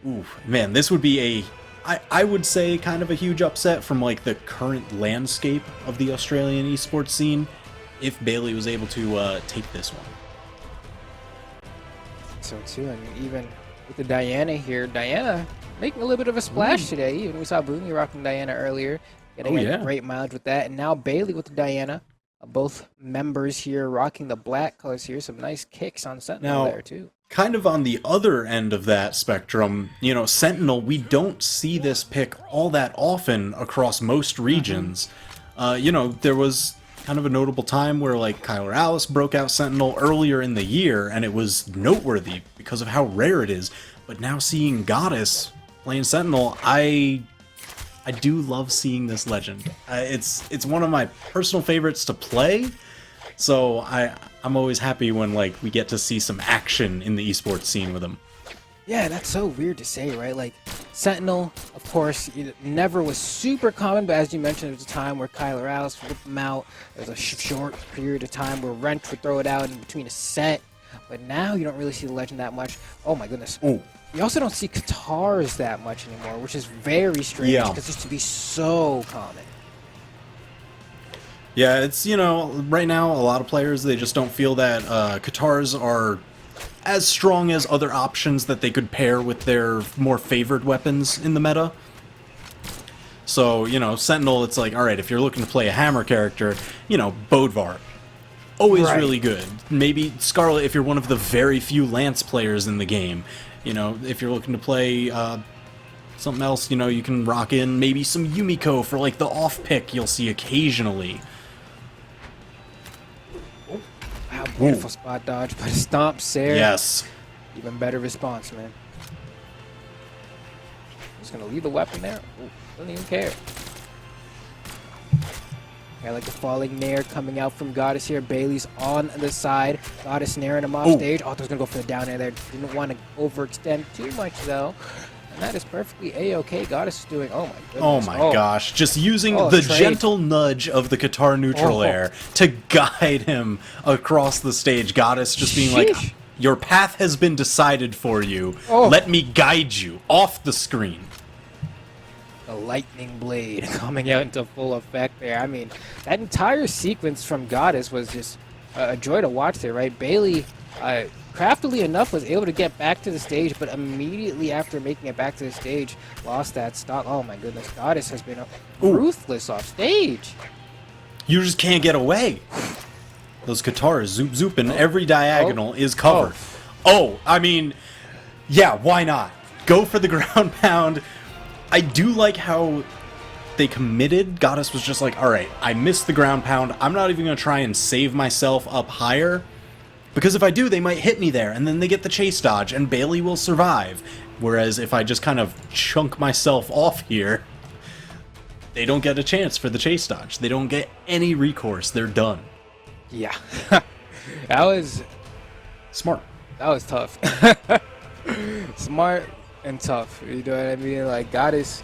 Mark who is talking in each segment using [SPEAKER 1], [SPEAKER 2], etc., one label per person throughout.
[SPEAKER 1] Ooh, man, this would be I would say kind of a huge upset from like the current landscape of the Australian esports scene if Baileyy was able to take this one.
[SPEAKER 2] So too, and even with the Diana here, Diana making a little bit of a splash today. Even we saw Booney rocking Diana earlier, getting a great mileage with that, and now Baileyy with the Diana. Both members here rocking the black colors here. Some nice kicks on Sentinel there too.
[SPEAKER 1] Kind of on the other end of that spectrum, you know, Sentinel, we don't see this pick all that often across most regions. You know, there was kind of a notable time where like AUS broke out Sentinel earlier in the year, and it was noteworthy because of how rare it is. But now seeing Goddess playing Sentinel, I do love seeing this legend. It's one of my personal favorites to play, so I'm always happy when like we get to see some action in the esports scene with him.
[SPEAKER 2] Yeah, that's so weird to say, right? Like, Sentinel, of course, it never was super common, but as you mentioned, there was a time where AUS would whip him out. There was a short period of time where Wrench would throw it out in between a set, but now you don't really see the legend that much. Oh my goodness.
[SPEAKER 1] Oh.
[SPEAKER 2] You also don't see Katars that much anymore, which is very strange because it used to be so common.
[SPEAKER 1] Yeah, it's, you know, right now a lot of players, they just don't feel that Katars are as strong as other options that they could pair with their more favored weapons in the meta. So, you know, Sentinel, it's like, alright, if you're looking to play a hammer character, you know, Bodvar, always really good. Maybe Scarlet if you're one of the very few Lance players in the game. You know, if you're looking to play something else, you know, you can rock in maybe some Yumiko for like the off pick you'll see occasionally.
[SPEAKER 2] Oh, wow, beautiful spot dodge, but a stomp Sarah.
[SPEAKER 1] Yes.
[SPEAKER 2] Even better response, man. Just gonna leave the weapon there. Ooh, doesn't even care. I like the falling nair coming out from Goddess here. Bailey's on the side. Goddess naring him off stage. Oh, there's gonna go for the down air there. Didn't want to overextend too much though. And that is perfectly a-okay. Goddess is doing, oh my goodness.
[SPEAKER 1] Oh my gosh. Just using the gentle nudge of the Katar neutral air to guide him across the stage. Goddess just being like, your path has been decided for you. Let me guide you off the screen.
[SPEAKER 2] The lightning blade coming out into full effect there. I mean, that entire sequence from Goddess was just a joy to watch there, right? Baileyy, craftily enough, was able to get back to the stage, but immediately after making it back to the stage, lost that stock. Oh my goodness, Goddess has been ruthless off stage.
[SPEAKER 1] You just can't get away. Those Katars, zoop zoop, and every diagonal is covered. I mean, yeah, why not? Go for the ground pound. I do like how they committed. Goddess was just like, alright, I missed the ground pound. I'm not even going to try and save myself up higher. Because if I do, they might hit me there, and then they get the chase dodge, and Baileyy will survive. Whereas if I just kind of chunk myself off here, they don't get a chance for the chase dodge. They don't get any recourse. They're done.
[SPEAKER 2] Yeah. That was...
[SPEAKER 1] smart.
[SPEAKER 2] That was tough. Smart and tough, you know what I mean? Like, Goddess,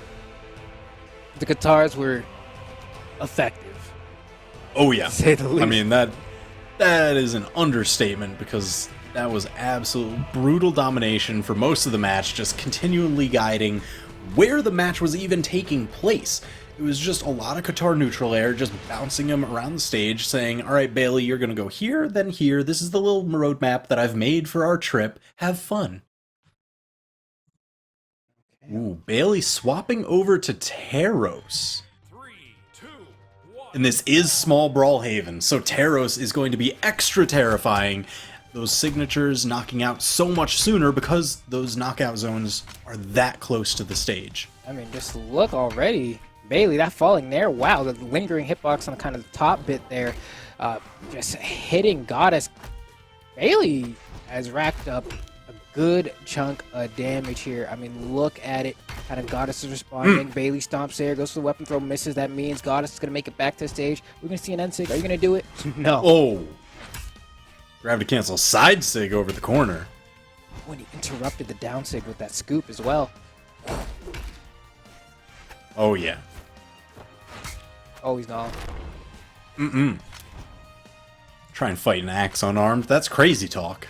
[SPEAKER 2] the Katars were effective.
[SPEAKER 1] Oh yeah.
[SPEAKER 2] To say the least.
[SPEAKER 1] I mean, that is an understatement because that was absolute brutal domination for most of the match, just continually guiding where the match was even taking place. It was just a lot of Katar neutral air, just bouncing him around the stage, saying, alright Baileyy, you're gonna go here, then here, this is the little roadmap that I've made for our trip, have fun. Ooh, Baileyy swapping over to Taros.
[SPEAKER 3] 3, 2, 1.
[SPEAKER 1] And this is small Brawlhaven, so Taros is going to be extra terrifying. Those signatures knocking out so much sooner because those knockout zones are that close to the stage.
[SPEAKER 2] I mean, just look already. Baileyy, that falling there, wow, the lingering hitbox on kind of the top bit there. Just hitting Goddess. Baileyy has racked up a good chunk of damage here. I mean, look at it. Kind of Goddess is responding. Baileyy stomps there, goes for the weapon throw, misses. That means Goddess is going to make it back to the stage. We're going to see an end sig. Are you going to do it? No.
[SPEAKER 1] Oh. Gravity cancel side sig over the corner.
[SPEAKER 2] When he interrupted the down sig with that scoop as well.
[SPEAKER 1] Oh, yeah.
[SPEAKER 2] Oh, he's not.
[SPEAKER 1] Try and fight an axe unarmed. That's crazy talk.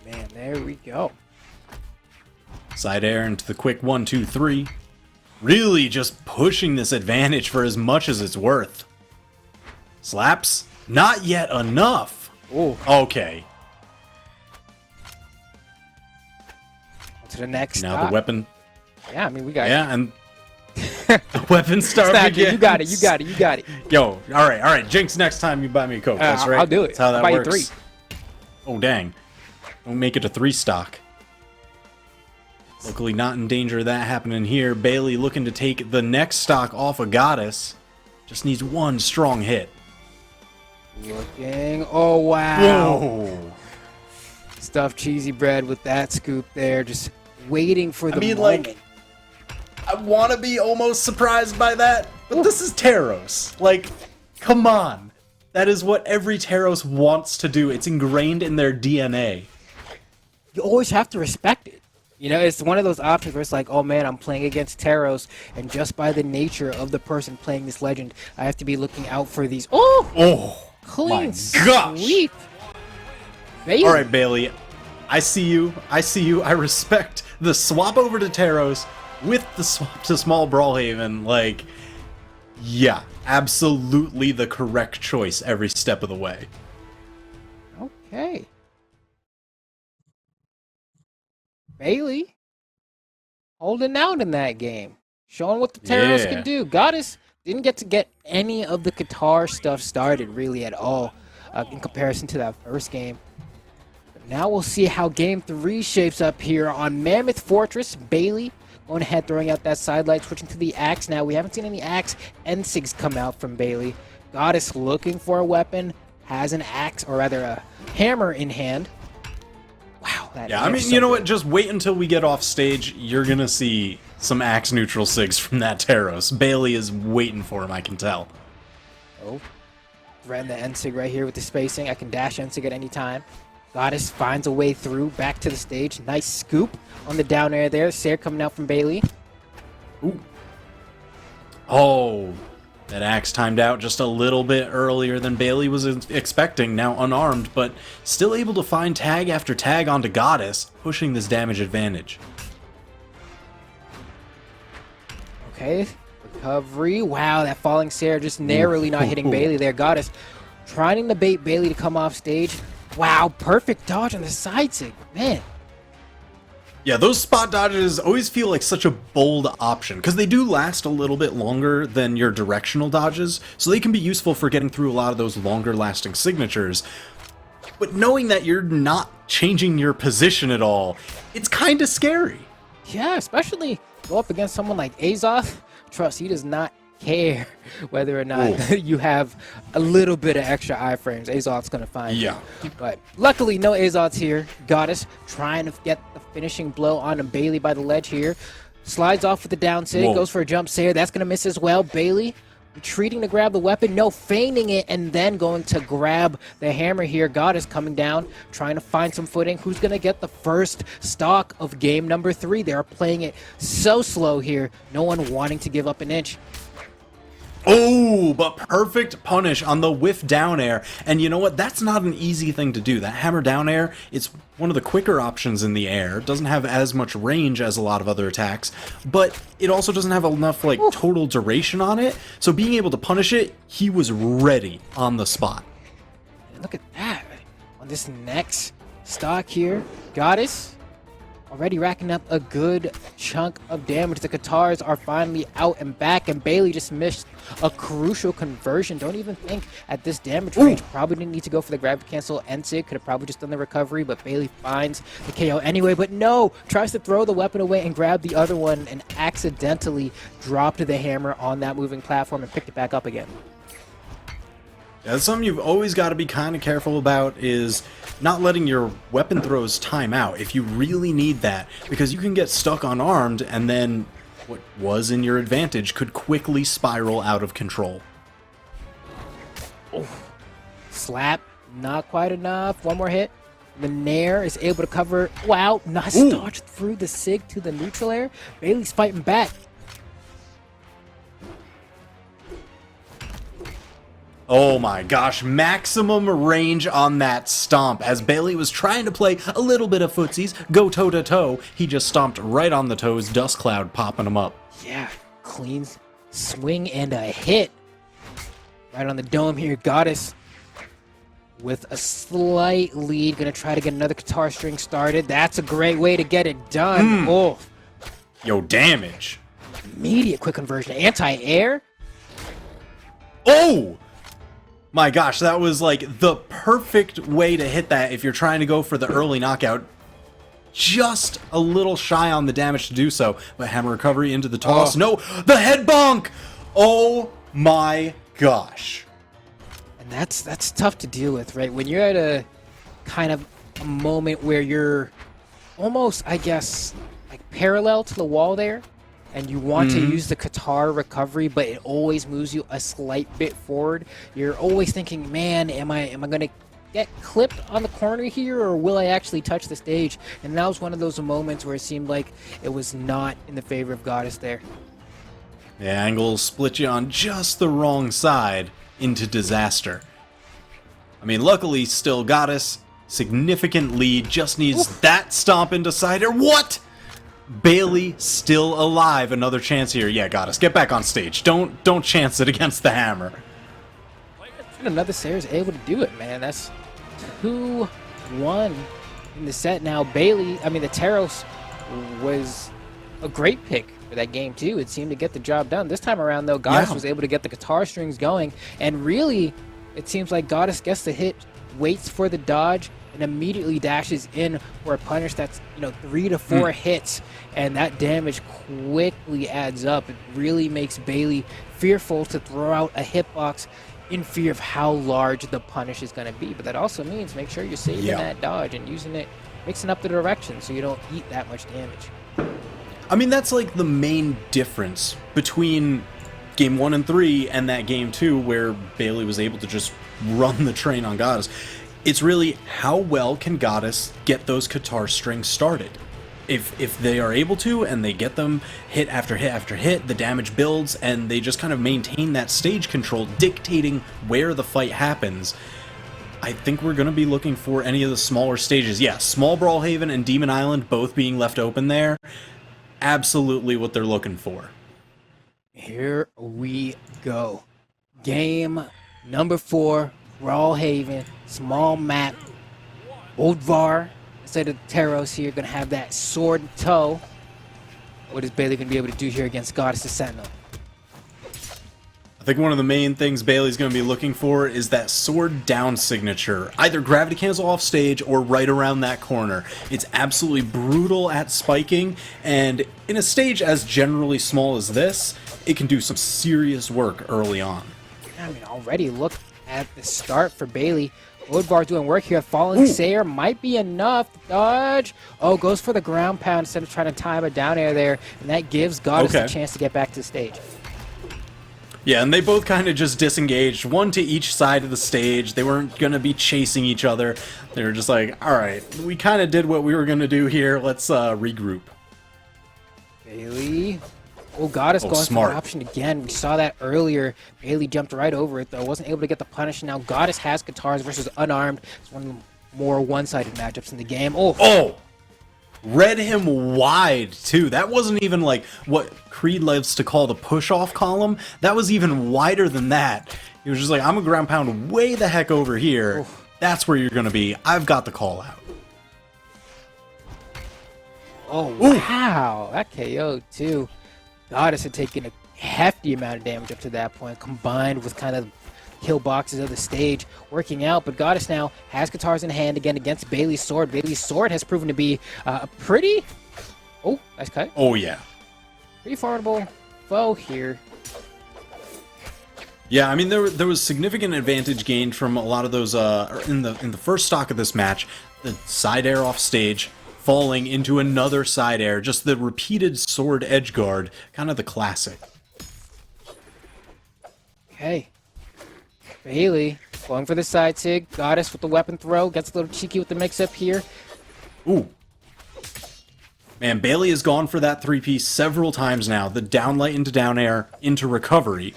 [SPEAKER 2] Man, there we go.
[SPEAKER 1] Side air into the quick 1, 2, 3. Really just pushing this advantage for as much as it's worth. Slaps? Not yet enough.
[SPEAKER 2] Ooh.
[SPEAKER 1] Okay.
[SPEAKER 2] To the next.
[SPEAKER 1] Now
[SPEAKER 2] stop.
[SPEAKER 1] the weapon.
[SPEAKER 2] Yeah, I mean, we got
[SPEAKER 1] Yeah, and the weapon star
[SPEAKER 2] Snack,
[SPEAKER 1] begins.
[SPEAKER 2] you got it. You got it. You got it.
[SPEAKER 1] Yo, all right. Jinx, next time you buy me a Coke. That's right.
[SPEAKER 2] I'll do it.
[SPEAKER 1] That's how that
[SPEAKER 2] I'll buy you
[SPEAKER 1] works.
[SPEAKER 2] 3.
[SPEAKER 1] Oh, dang. Don't make it a 3 stock. Luckily not in danger of that happening here. Baileyy looking to take the next stock off of Goddess. Just needs one strong hit.
[SPEAKER 2] Looking. Oh, wow.
[SPEAKER 1] Whoa.
[SPEAKER 2] Stuffed cheesy bread with that scoop there. Just waiting for the moment.
[SPEAKER 1] Like, I want to be almost surprised by that, but this is Taros. Like, come on. That is what every Taros wants to do. It's ingrained in their DNA.
[SPEAKER 2] You always have to respect it. You know, it's one of those options where it's like, oh man, I'm playing against Taros, and just by the nature of the person playing this legend, I have to be looking out for these. Oh, clean
[SPEAKER 1] my gosh.
[SPEAKER 2] sweep. Baileyy.
[SPEAKER 1] All right, Baileyy. I see you. I respect the swap over to Taros with the swap to small Brawlhaven. Like, yeah, absolutely the correct choice every step of the way.
[SPEAKER 2] Okay. Baileyy holding out in that game, showing what the Taros
[SPEAKER 1] Yeah.
[SPEAKER 2] can do. Goddess didn't get any of the guitar stuff started really at all in comparison to that first game. But now we'll see how game 3 shapes up here on Mammoth Fortress. Baileyy going ahead, throwing out that sidelight, switching to the axe now. We haven't seen any axe NSIGs come out from Baileyy. Goddess looking for a weapon, has an axe, or rather a hammer in hand. Wow, that
[SPEAKER 1] Yeah, I mean,
[SPEAKER 2] so
[SPEAKER 1] you know
[SPEAKER 2] good.
[SPEAKER 1] what? Just wait until we get off stage. You're gonna see some axe neutral sigs from that Taros. Baileyy is waiting for him, I can tell.
[SPEAKER 2] Oh, ran the NSIG right here with the spacing. I can dash NSIG at any time. Goddess finds a way through, back to the stage. Nice scoop on the down air there. Sair coming out from Baileyy.
[SPEAKER 1] Ooh. Oh, that axe timed out just a little bit earlier than Baileyy was expecting, now unarmed, but still able to find tag after tag onto Goddess, pushing this damage advantage.
[SPEAKER 2] Okay, recovery. Wow, that falling Sair just narrowly not hitting Baileyy there. Goddess trying to bait Baileyy to come off stage. Wow, perfect dodge on the side sig. Man.
[SPEAKER 1] Yeah, those spot dodges always feel like such a bold option, because they do last a little bit longer than your directional dodges, so they can be useful for getting through a lot of those longer lasting signatures. But knowing that you're not changing your position at all, it's kind of scary.
[SPEAKER 2] Yeah, especially go up against someone like Azoth. Trust, he does not care whether or not you have a little bit of extra iframes. Azoth's going to find you. But luckily, no Azoth's here. Goddess trying to get the finishing blow on Baileyy by the ledge here. Slides off with the down sig, goes for a jump Sair. That's going to miss as well. Baileyy retreating to grab the weapon. No, feigning it and then going to grab the hammer here. Goddess coming down, trying to find some footing. Who's going to get the first stock of game number 3? They're playing it so slow here. No one wanting to give up an inch.
[SPEAKER 1] Oh, but perfect punish on the whiff down air. And you know what? That's not an easy thing to do. That hammer down air, it's one of the quicker options in the air. Doesn't have as much range as a lot of other attacks, but it also doesn't have enough like total duration on it. So being able to punish it, he was ready on the spot.
[SPEAKER 2] Look at that. On this next stock here, Goddess already racking up a good chunk of damage. The guitars are finally out and back, and Baileyy just missed a crucial conversion. Don't even think at this damage range. Probably didn't need to go for the grab cancel. NSIG could have probably just done the recovery, but Baileyy finds the KO anyway. But no, tries to throw the weapon away and grab the other one and accidentally dropped the hammer on that moving platform and picked it back up again.
[SPEAKER 1] Yeah, something you've always got to be kind of careful about is not letting your weapon throws time out if you really need that, because you can get stuck unarmed and then what was in your advantage could quickly spiral out of control.
[SPEAKER 2] Slap, not quite enough. One more hit. The Nair is able to cover. Wow, nice dodge through the sig to the neutral air. Bailey's fighting back.
[SPEAKER 1] Oh my gosh, maximum range on that stomp. As Bailey was trying to play a little bit of footsies, go toe-to-toe, he just stomped right on the toes, dust cloud popping him up.
[SPEAKER 2] Yeah, clean swing and a hit. Right on the dome here, Goddess with a slight lead. Gonna try to get another guitar string started. That's a great way to get it done. Oh,
[SPEAKER 1] Yo, damage.
[SPEAKER 2] immediate quick conversion. Anti-air.
[SPEAKER 1] Oh! My gosh, that was like the perfect way to hit that if you're trying to go for the early knockout. Just a little shy on the damage to do so, but hammer recovery into the toss.
[SPEAKER 2] Oh.
[SPEAKER 1] No, the head bonk! Oh my gosh.
[SPEAKER 2] And that's tough to deal with, right? When you're at a kind of a moment where you're almost, I guess, like parallel to the wall there, and you want to use the guitar recovery, but it always moves you a slight bit forward. You're always thinking, man, am I gonna get clipped on the corner here, or will I actually touch the stage? And that was one of those moments where it seemed like it was not in the favor of Goddess there.
[SPEAKER 1] The angle split you on just the wrong side into disaster. I mean, luckily, still Goddess, significant lead, just needs that stomp into side air. What? Bailey still alive. Another chance here. Yeah, Goddess, get back on stage. Don't chance it against the hammer.
[SPEAKER 2] And another Sarah's able to do it, man. That's 2-1 in the set now. Bailey, I mean, the Taros was a great pick for that game, too. It seemed to get the job done. This time around, though, Goddess was able to get the guitar strings going. And really, it seems like Goddess gets the hit, waits for the dodge, and immediately dashes in for a punish that's, 3 to 4 hits. And that damage quickly adds up. It really makes Bailey fearful to throw out a hitbox in fear of how large the punish is going to be. But that also means make sure you're saving that dodge and using it, mixing up the direction so you don't eat that much damage.
[SPEAKER 1] I mean, that's like the main difference between game 1 and 3 and that game 2 where Bailey was able to just run the train on Goddess. It's really how well can Goddess get those guitar strings started. If they are able to and they get them hit after hit after hit, the damage builds and they just kind of maintain that stage control, dictating where the fight happens. I think we're going to be looking for any of the smaller stages. Yeah, Small Brawlhaven and Demon Island both being left open there. Absolutely what they're looking for.
[SPEAKER 2] Here we go. Game number 4, Brawlhaven, small map. Oldvar, instead of Taros here, going to have that sword and toe. What is Bailey going to be able to do here against Goddess the Sentinel?
[SPEAKER 1] I think one of the main things Bailey's going to be looking for is that sword down signature. Either gravity cancel off stage or right around that corner. It's absolutely brutal at spiking, and in a stage as generally small as this, it can do some serious work early on.
[SPEAKER 2] I mean, already look at the start for Bailey. Oldvar doing work here. Falling Sayer might be enough. Dodge. Oh, goes for the ground pound instead of trying to time a down air there, and that gives Goddess a chance to get back to the stage.
[SPEAKER 1] Yeah, and they both kind of just disengaged, one to each side of the stage. They weren't going to be chasing each other. They were just like, all right, we kind of did what we were going to do here. Let's regroup.
[SPEAKER 2] Bailey. Oh, Goddess going for the option again. We saw that earlier. Bailey jumped right over it, though. Wasn't able to get the punish. Now Goddess has guitars versus unarmed. It's one of the more one-sided matchups in the game. Oh!
[SPEAKER 1] Read him wide, too. That wasn't even like what Creed loves to call the push-off column. That was even wider than that. He was just like, I'm a ground pound way the heck over here. That's where you're going to be. I've got the call out.
[SPEAKER 2] Oh, wow. That KO, too. Goddess had taken a hefty amount of damage up to that point, combined with kind of kill boxes of the stage working out. But Goddess now has guitars in hand again against Bailey's sword. Bailey's sword has proven to be a pretty... Oh, nice cut.
[SPEAKER 1] Oh, yeah.
[SPEAKER 2] Pretty formidable foe here.
[SPEAKER 1] Yeah, I mean, there was significant advantage gained from a lot of those in the first stock of this match. The side air off stage, falling into another side air, just the repeated sword edge guard, kind of the classic.
[SPEAKER 2] Okay. Bailey going for the side sig. Goddess with the weapon throw. Gets a little cheeky with the mix-up here.
[SPEAKER 1] Ooh. Man, Bailey has gone for that 3-piece several times now. The down light into down air, into recovery.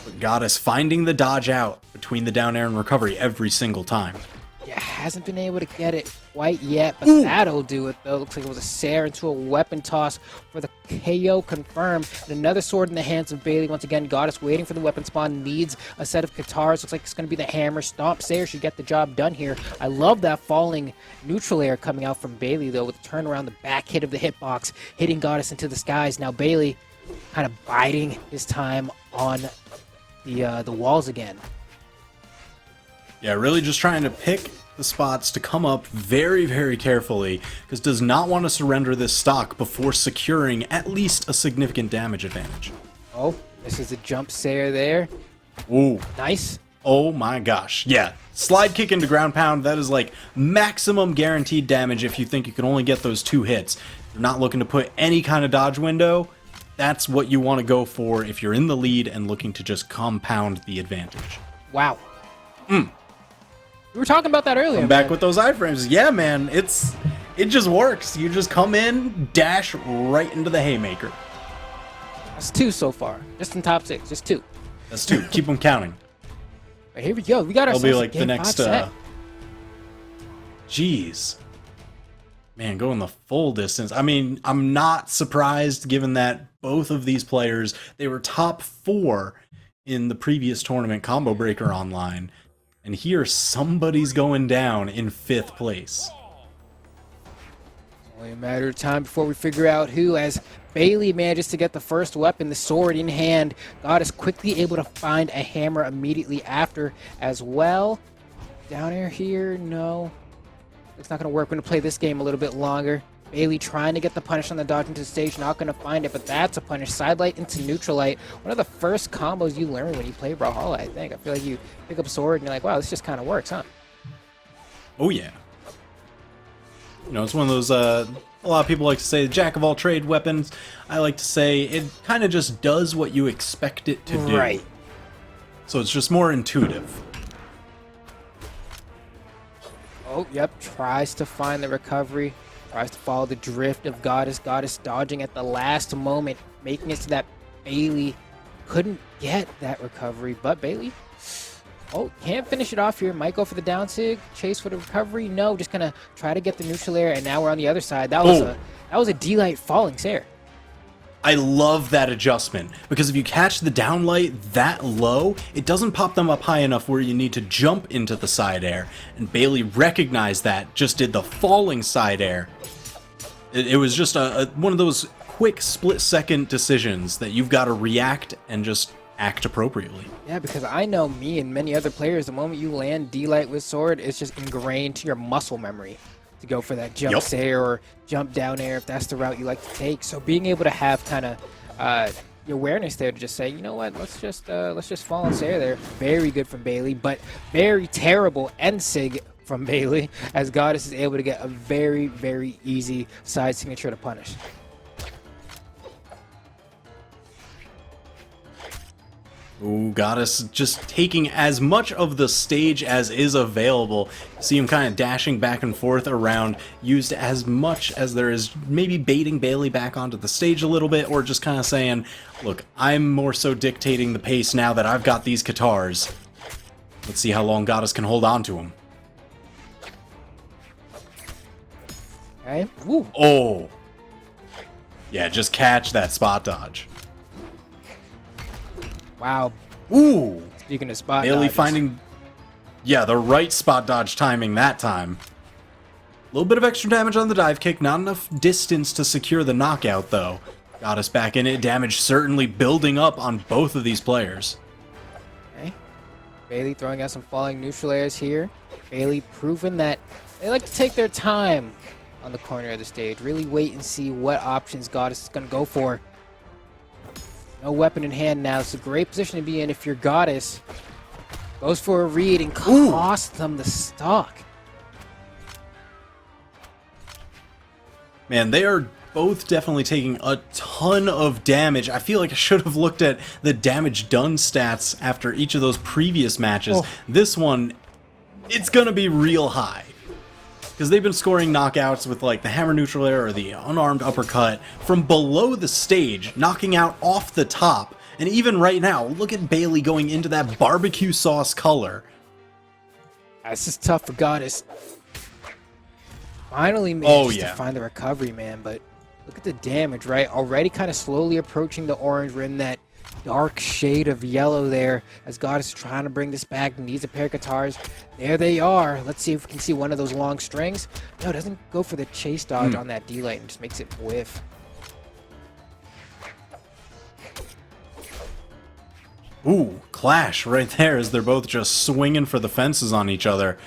[SPEAKER 1] But Goddess finding the dodge out between the down air and recovery every single time.
[SPEAKER 2] Yeah, hasn't been able to get it quite yet, but that'll do it though. Looks like it was a Sarah into a weapon toss for the KO confirmed. And another sword in the hands of Baileyy. Once again, Goddess waiting for the weapon spawn, needs a set of Katars. Looks like it's going to be the hammer. Stomp Sarah should get the job done here. I love that falling neutral air coming out from Baileyy though, with the turnaround, the back hit of the hitbox, hitting Goddess into the skies. Now Baileyy kind of biding his time on the walls again.
[SPEAKER 1] Yeah, really just trying to pick the spots to come up very, very carefully, because does not want to surrender this stock before securing at least a significant damage advantage.
[SPEAKER 2] Oh, this is a jump Sarah there.
[SPEAKER 1] Ooh.
[SPEAKER 2] Nice.
[SPEAKER 1] Oh my gosh. Yeah, slide kick into ground pound, that is like maximum guaranteed damage if you think you can only get those 2 hits. You're not looking to put any kind of dodge window. That's what you want to go for if you're in the lead and looking to just compound the advantage.
[SPEAKER 2] Wow. We were talking about that earlier.
[SPEAKER 1] Come back with those iframes. Yeah, man, it just works. You just come in, dash right into the haymaker.
[SPEAKER 2] That's 2 so far. Just in top 6. Just 2.
[SPEAKER 1] That's 2. Keep them counting.
[SPEAKER 2] Right, here we go. We got
[SPEAKER 1] That'll
[SPEAKER 2] ourselves
[SPEAKER 1] be like the next. Jeez. Man, going the full distance. I mean, I'm not surprised given that both of these players, they were top 4 in the previous tournament Combo Breaker Online. And here, somebody's going down in 5th place.
[SPEAKER 2] Only a matter of time before we figure out who, as Baileyy manages to get the first weapon, the sword in hand. Goddess quickly able to find a hammer immediately after as well. Down air here, no. It's not going to work. We're going to play this game a little bit longer. Baileyy trying to get the punish on the dodge into the stage, not going to find it, but that's a punish. Sidelight into neutral light. One of the first combos you learn when you play Brawlhalla, I think. I feel like you pick up sword and you're like, wow, this just kind of works, huh?
[SPEAKER 1] Oh, yeah. You know, it's one of those, a lot of people like to say, jack of all trade weapons. I like to say it kind of just does what you expect it to do.
[SPEAKER 2] Right.
[SPEAKER 1] So it's just more intuitive.
[SPEAKER 2] Oh, yep. Tries to find the recovery. Tries to follow the drift of Goddess. Goddess dodging at the last moment, making it so that Baileyy couldn't get that recovery. But Baileyy, oh, can't finish it off here. Might go for the down sig. Chase for the recovery. No, just gonna try to get the neutral air. And now we're on the other side. That was a D-light falling Sarah.
[SPEAKER 1] I love that adjustment, because if you catch the downlight that low, it doesn't pop them up high enough where you need to jump into the side air. And Baileyy recognized that, just did the falling side air. It was just one of those quick split-second decisions that you've got to react and just act appropriately.
[SPEAKER 2] Yeah, because I know me and many other players, the moment you land D-light with sword, it's just ingrained to your muscle memory to go for that jump air or jump down air if that's the route you like to take. So being able to have kind of your awareness there to just say, you know what, let's just fall on Sarah there. Very good from Baileyy, but very terrible end sig from Baileyy, as Goddess is able to get a very, very easy side signature to punish.
[SPEAKER 1] Ooh, Goddess just taking as much of the stage as is available. See him kind of dashing back and forth around, used as much as there is, maybe baiting Baileyy back onto the stage a little bit, or just kind of saying, look, I'm more so dictating the pace now that I've got these Katars. Let's see how long Goddess can hold on to him.
[SPEAKER 2] Okay. Ooh.
[SPEAKER 1] Oh. Yeah, just catch that spot dodge.
[SPEAKER 2] Wow.
[SPEAKER 1] Ooh.
[SPEAKER 2] Speaking of spot
[SPEAKER 1] Baileyy
[SPEAKER 2] dodges.
[SPEAKER 1] finding, yeah, the right spot dodge timing that time. A little bit of extra damage on the dive kick, not enough distance to secure the knockout, though. Goddess back in it, damage certainly building up on both of these players.
[SPEAKER 2] Okay. Baileyy throwing out some falling neutral airs here. Baileyy proving that they like to take their time on the corner of the stage. Really wait and see what options Goddess is going to go for. No weapon in hand now. It's a great position to be in if your Goddess goes for a read and costs them the stock.
[SPEAKER 1] Man, they are both definitely taking a ton of damage. I feel like I should have looked at the damage done stats after each of those previous matches. This one, it's going to be real high, because they've been scoring knockouts with like the hammer neutral air or the unarmed uppercut from below the stage, knocking out off the top And even right now, look at Baileyy going into that barbecue sauce color.
[SPEAKER 2] This is tough for Goddess. Finally managed to
[SPEAKER 1] yeah.
[SPEAKER 2] find the recovery, man, but look at the damage, right? Already kind of slowly approaching the orange. We're in that dark shade of yellow there as Goddess is trying to bring this back. Needs a pair of guitars. There they are. Let's see if we can see one of those long strings. No, it doesn't go for the chase dodge on that D-lane and just makes it whiff.
[SPEAKER 1] Ooh, clash right there as they're both just swinging for the fences on each other.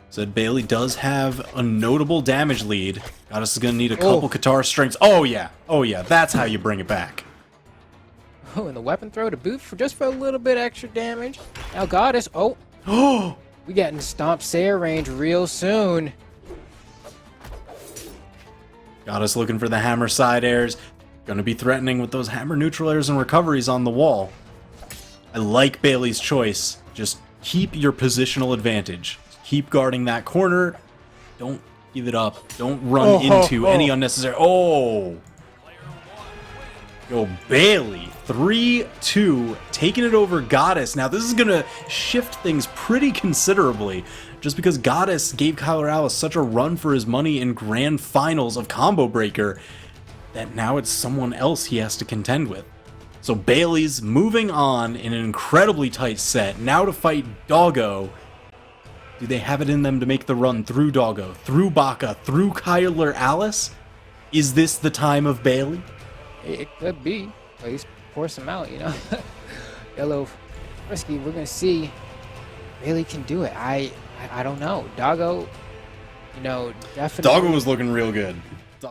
[SPEAKER 1] Said Baileyy does have a notable damage lead. Goddess is going to need a couple guitar strings. Oh yeah, that's how you bring it back.
[SPEAKER 2] Oh, and the weapon throw to boot for just for a little bit extra damage. Now Goddess, we getting Stomp Sayer range real soon.
[SPEAKER 1] Goddess looking for the hammer side airs. Gonna be threatening with those hammer neutral airs and recoveries on the wall. I like Bailey's choice. Just keep your positional advantage. Keep guarding that corner. Don't give it up. Don't run into any unnecessary... Oh! Yo, Baileyy. 3-2. Taking it over Goddess. Now, this is gonna shift things pretty considerably. Just because Goddess gave Kyle Morales such a run for his money in grand finals of Combo Breaker, that now it's someone else he has to contend with. So Bailey's moving on in an incredibly tight set. Now to fight Doggo. Do they have it in them to make the run through Doggo, through Baka, through Kyler Alice? Is this the time of Baileyy?
[SPEAKER 2] It could be. At least force him out, you know. Yellow Frisky, we're gonna see. Baileyy can do it. I don't know. Doggo, you know, definitely.
[SPEAKER 1] Doggo was looking real good.